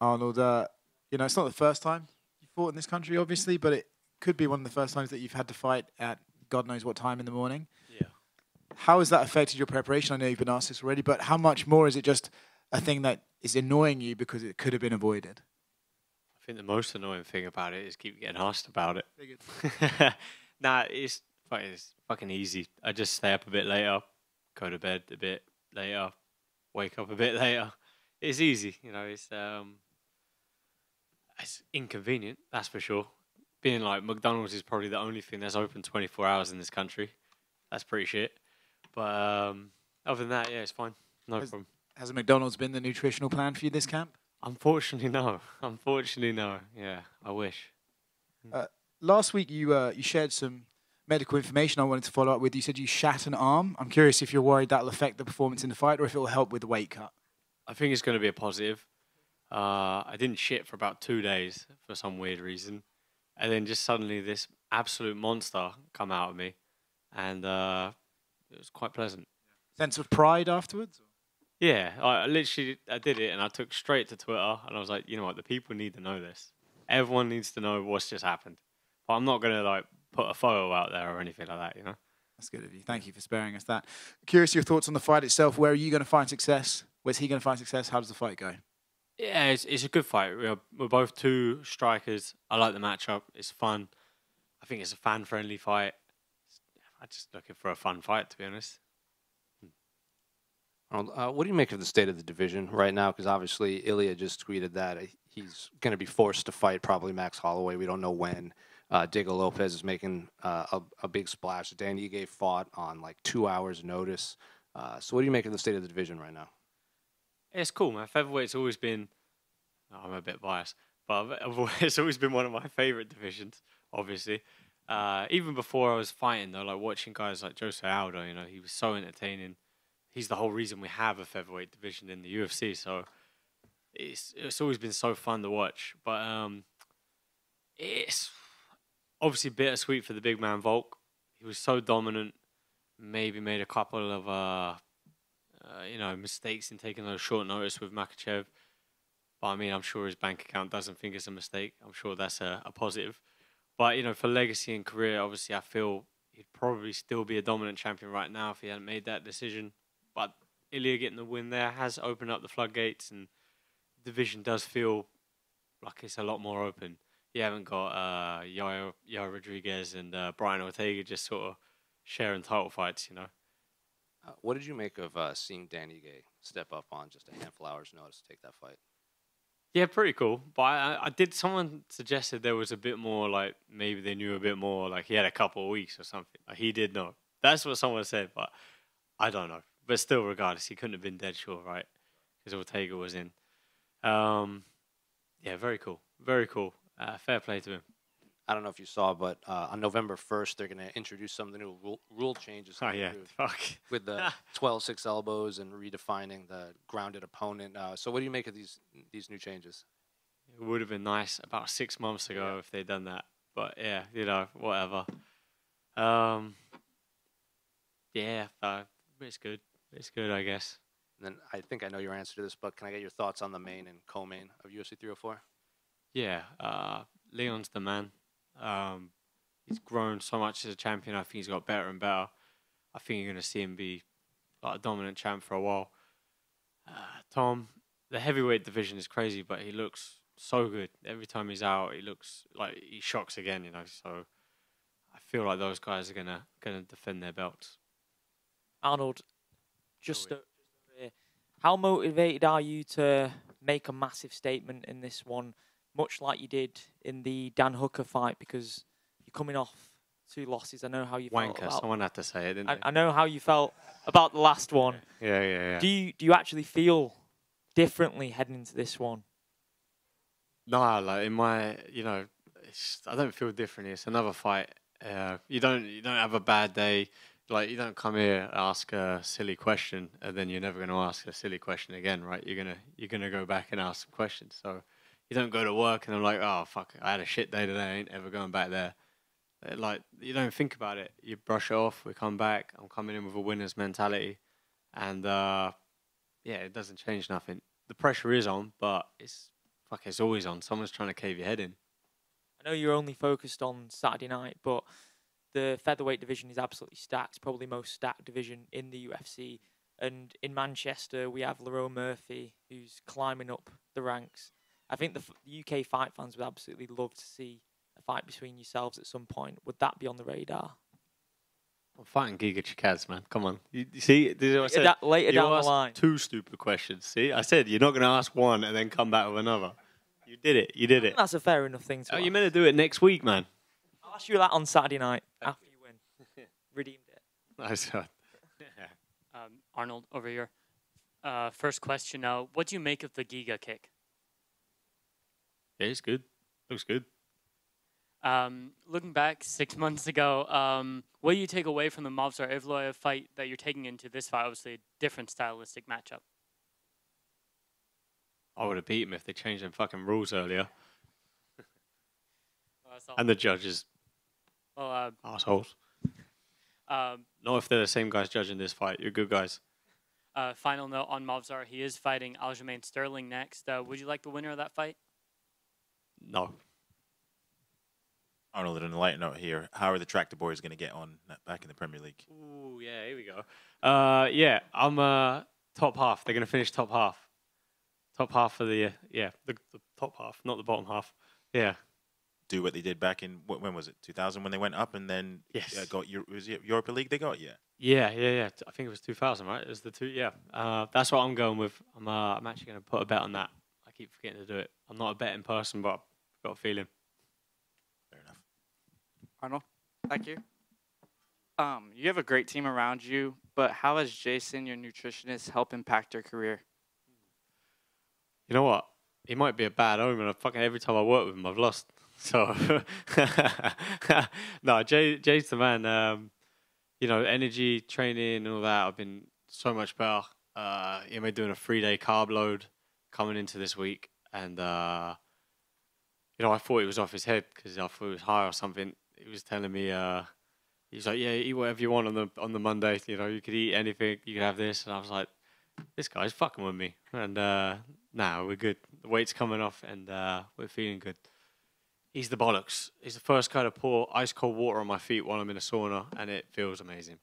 Arnold, it's not the first time you fought in this country, obviously, but it could be one of the first times that you've had to fight at God knows what time in the morning. Yeah. How has that affected your preparation? I know you've been asked this already, but how much more is it just a thing that is annoying you because it could have been avoided? I think the most annoying thing about it is keep getting asked about it. Nah, it's fucking easy. I just stay up a bit later, go to bed a bit later, wake up a bit later. It's easy, it's inconvenient, that's for sure. Being like McDonald's is probably the only thing that's open 24 hours in this country. That's pretty shit. But other than that, yeah, it's fine. No problem. Has McDonald's been the nutritional plan for you this camp? Unfortunately, no. Unfortunately, no. Yeah, I wish. Last week, you shared some medical information I wanted to follow up with. You said you shat an arm. I'm curious if you're worried that'll affect the performance in the fight or if it will help with the weight cut. I think it's going to be a positive. I didn't shit for about 2 days for some weird reason. And then just suddenly this absolute monster come out of me. And it was quite pleasant. Sense of pride afterwards? Yeah, I did it and I took straight to Twitter and I was like, you know what, the people need to know this. Everyone needs to know what's just happened. But I'm not going to put a photo out there or anything like that, That's good of you. Thank you for sparing us that. Curious your thoughts on the fight itself. Where are you going to find success? Where's he going to find success? How does the fight go? Yeah, it's a good fight. We're both two strikers. I like the matchup. It's fun. I think it's a fan-friendly fight. I'm just looking for a fun fight, to be honest. What do you make of the state of the division right now? Because obviously Ilya just tweeted that he's going to be forced to fight probably Max Holloway. We don't know when. Diego Lopez is making a big splash. Dan Ige fought on 2 hours' notice. So what do you make of the state of the division right now? It's cool, man. Featherweight's always been... I'm a bit biased, but it's always been one of my favourite divisions, obviously. Even before I was fighting, though, watching guys like Jose Aldo, he was so entertaining. He's the whole reason we have a featherweight division in the UFC. So it's always been so fun to watch. But it's obviously bittersweet for the big man Volk. He was so dominant. Maybe made a couple of mistakes in taking those short notice with Makhachev. But I mean, I'm sure his bank account doesn't think it's a mistake. I'm sure that's a positive. But for legacy and career, obviously, I feel he'd probably still be a dominant champion right now if he hadn't made that decision. But Ilya getting the win there has opened up the floodgates, and the division does feel like it's a lot more open. You haven't got Yair Rodriguez and Brian Ortega just sort of sharing title fights, What did you make of seeing Dan Ige step up on just a handful of hours' notice to take that fight? Yeah, pretty cool. But I did. Someone suggested there was a bit more, maybe they knew a bit more, he had a couple of weeks or something. He did know. That's what someone said, but I don't know. But still, regardless, he couldn't have been dead sure, right? Because Ortega was in. Yeah, very cool. Very cool. Fair play to him. I don't know if you saw, but on November 1st, they're going to introduce some of the new rule changes. Oh, yeah. Fuck. With the 12-6 elbows and redefining the grounded opponent. So what do you make of these new changes? It would have been nice about 6 months ago if they'd done that. But, yeah, whatever. It's good. It's good, I guess. And then I think I know your answer to this, but can I get your thoughts on the main and co-main of UFC 304? Yeah, Leon's the man. He's grown so much as a champion. I think he's got better and better. I think you're going to see him be a dominant champ for a while. Tom, the heavyweight division is crazy, but he looks so good. Every time he's out, he looks like he shocks again, So I feel like those guys are gonna defend their belts. Arnold, how motivated are you to make a massive statement in this one, much like you did in the Dan Hooker fight, because you're coming off 2 losses? I know how you felt Wanker, someone had to say it, didn't they? I know how you felt about the last one. Yeah. Do you actually feel differently heading into this one? No, in my, I don't feel differently. It's another fight. You don't have a bad day. You don't come here and ask a silly question and then you're never going to ask a silly question again, right? You're gonna go back and ask some questions. So you don't go to work and I'm like, oh fuck, I had a shit day today. I ain't ever going back there. You don't think about it. You brush it off. We come back. I'm coming in with a winner's mentality, and it doesn't change nothing. The pressure is on, but it's fuck, it's always on. Someone's trying to cave your head in. I know you're only focused on Saturday night, but the featherweight division is absolutely stacked. It's probably the most stacked division in the UFC. And in Manchester, we have Lerone Murphy, who's climbing up the ranks. I think the UK fight fans would absolutely love to see a fight between yourselves at some point. Would that be on the radar? I'm fighting Giga Chikadze, man. Come on. You see, this is what I said. Later down the line. 2 stupid questions. See, I said you're not going to ask one and then come back with another. You did it. You did it. That's a fair enough thing to ask. You're meant to do it next week, man. I'll ask you that on Saturday night after you win. Redeemed it. Nice one. Arnold, over here. First question now. What do you make of the Giga kick? Yeah, it's good. Looks good. Looking back 6 months ago, what do you take away from the Movsar Evloev fight that you're taking into this fight? Obviously, a different stylistic matchup. I would have beat him if they changed them fucking rules earlier. And the judges. Well, assholes. Not if they're the same guys judging this fight. You're good guys. Final note on Movsar. He is fighting Aljamain Sterling next. Would you like the winner of that fight? No. Arnold, on a light note here, how are the Tractor Boys going to get on back in the Premier League? Ooh, yeah, here we go. Yeah, I'm top half. They're going to finish top half. Top half of the top half, not the bottom half. Yeah. Do what they did back in, when was it, 2000, when they went up and then got, was it Europa League they got? Yeah. Yeah. I think it was 2000, right? It was the 2, yeah. That's what I'm going with. I'm actually going to put a bet on that. I keep forgetting to do it. I'm not a betting person, but I've got a feeling. Fair enough. Arnold, thank you. You have a great team around you, but how has Jason, your nutritionist, helped impact your career? You know what? He might be a bad omen. Fucking every time I work with him, I've lost. So, no, Jay's the man. Energy, training, and all that. I've been so much better. We're doing a 3-day carb load coming into this week, and I thought he was off his head because I thought he was high or something. He was telling me, he's like, yeah, eat whatever you want on the Monday. You could eat anything. You could have this, and I was like, this guy's fucking with me. And now we're good. The weight's coming off, and we're feeling good. He's the bollocks. He's the first guy to pour ice cold water on my feet while I'm in a sauna, and it feels amazing.